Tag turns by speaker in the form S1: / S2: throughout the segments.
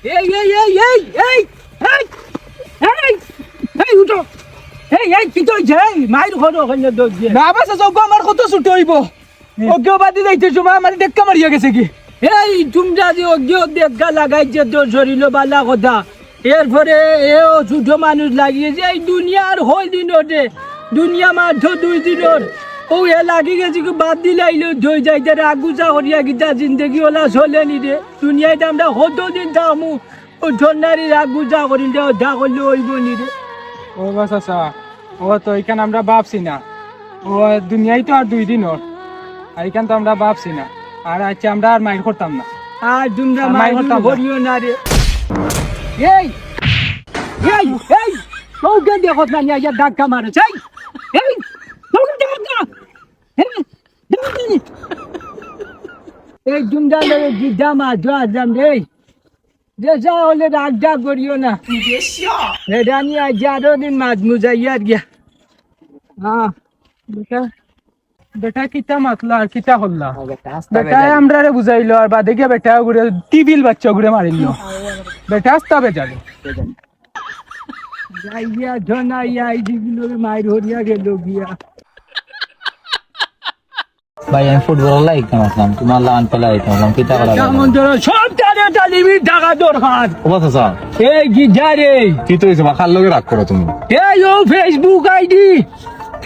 S1: এই এই এই এই এই এই এই এই উঠো এই এই কি তো যাই মাইর ঘর ওখানে দৌড় দিয়ে
S2: না বাসা যাও আমার কত ছুট হইব ওকে বাদি যাইতে সময় আমার দেখা মারিয়া গেছে কি
S1: এই তোমরা যে অজ্ঞ দেখা লাগাইছে তো শরীর বালা কথা এরপরে এও ছোট মানুষ লাগিয়েছে এই দুনিয়ার হই দিন ওঠে দুনিয়া মাত্র 2 দিনের ও এ লাগি গেছে কি বাদ দিলাইলো ধই যাইতে আগুজা করিয়া গিতা জিন্দগি ওলা চলে নি রে দুনিয়ায় আমরা কত দিন থামু ও ঝন্নারি আগুজা করিলে ওঠা করলে হইব নি রে
S2: ও বাসা ও তো এখানে আমরা ভাবছি না ও দুনিয়ায় তো আর 2 দিন ওর আর এখানে তো আমরা ভাবছি না আর আচ্ছা আমরা আর মাইর করতাম না
S1: আর তোমরা
S2: আর
S1: মাইর
S2: মাইর
S1: করিও না রে এই এই এই ওকে দেখো না নিয়ে ধাক্কা মারে চাই এই তোকে দেখো না এই দেখো না এই তোমরা লগে জিদা মা দাম রে যেসা হলে রাগটা করিও না এটা নিয়ে আজ আরো দিন মাছ মুজাইয়ার গিয়া হ্যাঁ
S2: বেটা বেটা কিতা মাতলা আর কিতা হল্লা বেটা আমরা রে বুঝাইলো আর বাদে গিয়া বেটা ঘুরে টিবিল বাচ্চা ঘুরে মারিল বেটা আসতে বেজালে
S1: যাইয়া ধনাইয়া এই যেগুলো মায়ের হরিয়া গেল গিয়া
S3: ভাই আমি ফুটবল লাইতাম আসলাম তোমার লাগান পেলা লাইতাম কিতা করা
S1: কেমন ধরো সব টাকা লিমিট টাকা দরকার
S3: ও বাসা
S1: এই গিজারে
S4: কি তো হয়েছে মাখার লগে রাগ করো তুমি
S1: এই ও ফেসবুক আইডি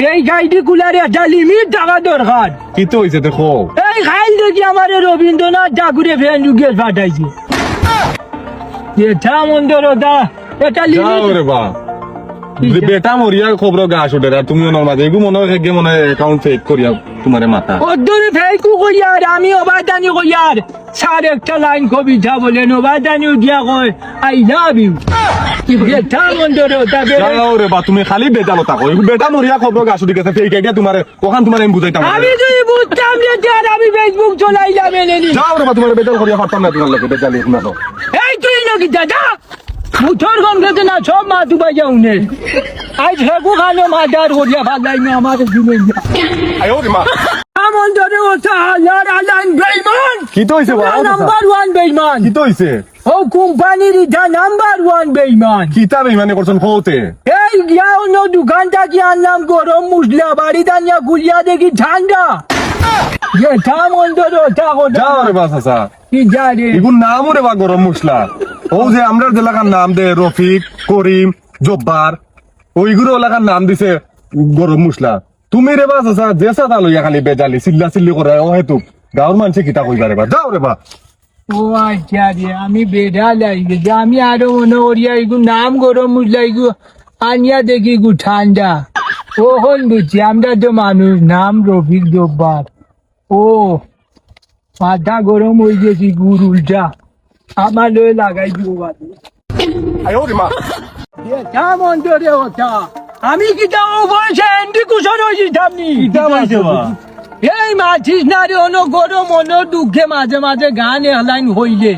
S1: এই আইডি কুলারে একটা লিমিট টাকা দরকার
S4: কি তো হয়েছে দেখো
S1: এই খাইল দেখি আমার রবীন্দ্রনাথ ঠাকুরে ফ্যান গেট পাঠাইছে এটা মন্দর দা এটা
S4: যাও
S1: লিমিট
S4: রে বা বেটা মরিয়া খবর গাছ ওঠে আর তুমিও নর্মাল এগু মনে হয় মনে অ্যাকাউন্ট ফেক করিয়া তোমারে মাথা
S1: ওদের ফেকু কইয়ার আমি অবাদানি কইয়ার স্যার একটা লাইন কবিতা বলেন অবাদানি দিয়া কয় আই লাভ ইউ এটা মন্দর দা
S4: যাও রে বা তুমি খালি বেটা লতা কই বেটা মরিয়া খবর গাছ উঠে গেছে ফেক আইডিয়া তোমারে ওখান তোমারে আমি বুঝাইতাম
S1: আমি যদি বুঝতাম যে তার আমি ফেসবুক চলাইলাম এলেনি
S4: যাও রে বা তোমার বেটাল করিয়া পারতাম না তোমার লোকে বেটালি না তো
S1: এই তুই নাকি দাদা মুঠোর গন গেছে না সব মা দুবাই যাউনে আজ হেগু খানো মাদার করিয়া ভালাই না আমার দিনে
S4: আয় ওরে মা
S1: আমন ধরে ওটা হাজার আলাইন বেইমান
S4: কি তো হইছে বাবা
S1: নাম্বার 1 বেইমান
S4: কি তো হইছে
S1: ও কোম্পানির ইটা নাম্বার 1 বেইমান
S4: কি তা বেইমানি করছন কোতে
S1: এই গিয়াও নো দোকানটা কি আনলাম গরম মুসলা বাড়ি দানিয়া গুলিয়া দেখি ঠান্ডা যে থামন ধরে ওটা
S4: যাও রে বা চাচা
S1: কি জানে
S4: এগুন নাম রে বা গরম মশলা ও যে আমরা এলাকার নাম দে রফিক করিম জব্বার ওইগুলো এলাকার নাম দিছে গরম মশলা তুমি রে বা চাচা যে সাদা লইয়া খালি বেজালি চিল্লা চিল্লি করে ও হেতু গাঁর মানুষে কিতা কইবা রে বা যাও রে বা
S1: ও আচ্ছা রে আমি বেড়া লাগবে যে আমি আরো মনে করি এগু নাম গরম মুসলা এগু আনিয়া দেখি গু ঠান্ডা ও হল বুঝছি আমরা তো মানুষ নাম রফিক জব্বার ও মাথা গরম হয়ে গেছি গুড় উল্টা আমার লয়ে লাগাই দিব বাদে
S4: আয় ওরে মা
S1: কেমন তোরে ওটা আমি কি তা ও বয়সে এন্ডি কুশন হয়েছি সামনি এই মাছিস না রে অন গরম অন দুঃখে মাঝে মাঝে গান এলাইন হইলে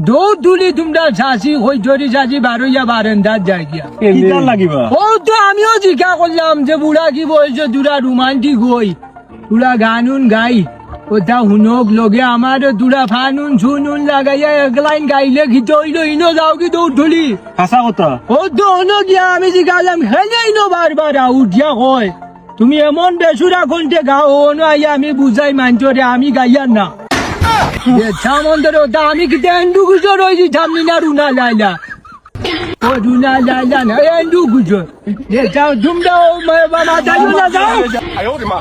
S1: দৌড় তুলি তোমরা শাসি হই ধরি শাসি বারোইয়া বারান্দার যাই গিয়া
S3: লাগিবা
S1: ও তো আমিও জিজ্ঞা করলাম যে বুড়া কি বলছে দুরা রোমান্টিক হই তুরা গানুন গাই ওটা হুনক লগে আমার দুরা ফানুন শুনুন লাগাইয়া এক লাইন গাইলে কি তৈল ইনো যাও কি দৌড় তুলি
S3: কাঁচা কথা
S1: ও তো অন্য গিয়া আমি জিজ্ঞাসাম হেলেই নো বারবার উঠিয়া কয় তুমি এমন বেসুরা কোনটে গাও অন্য আইয়া আমি বুঝাই মানছরে আমি গাইয়ার না মন্দির ওটা আমি কি এন্ডু গুজর হয়েছি সামনি না রুনা লাইলা ও রুনা লাইলা না এন্ডু গুজর তোমরা মাথা যাও
S4: আয় ওরে মা